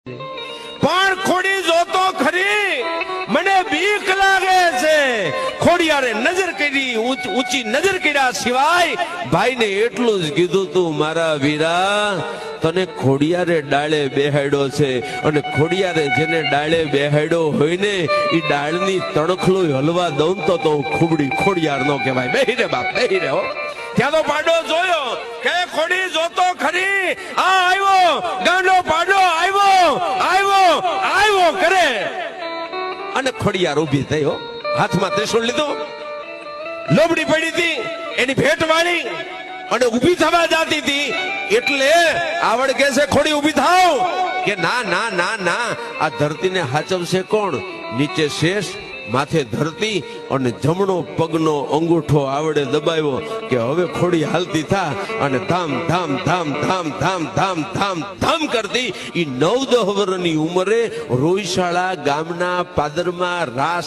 પણ ખોડી જોતો ખરી મને બીક લાગે છે. ખોડિયારે નજર કરી, ઊંચી નજર કર્યા સિવાય ભાઈને એટલું જ કીધું તું, મારા વીરા તને ખોડિયારે ડાળે બેહાડ્યો છે, અને ખોડિયારે જેને ડાળે બેહાડ્યો હોય ને એ ડાળની તણખલું હલવા દઉં તો ખૂબડી ખોડિયાર નો કહેવાય. બેહી રે બાપ, બેહી રે હો. ત્યાં તો પાડો જોયો કે ખોડી જોતો ખરી, આ આવ્યો ગાંડો પાડો, આવ્યો કરે, અને ખોડિયાર ઊભી થઈ હો. હાથમાં ત્રિશૂળ લીધું, લોબડી પડી હતી એની ભેટ વાળી અને ઊભી થવા જાતી હતી. એટલે આવડ કે છે ખોડી ઊભી થાવ, કે ના ના ના ના, આ ધરતીને હાચવશે કોણ? નીચે શેષ, માથે ધરતી, અને જમણો પગનો અંગૂઠો આવડે દબાવ્યો કે હવે ખોડી હાલતી થા, અને ધામ ધામ ધામ ધામ ધામ ધામ ધામ ધામ કરતી. ઈ 9-10 વર્ષની ઉંમરે રોઈશાળા ગામના પાદરમાં રાસ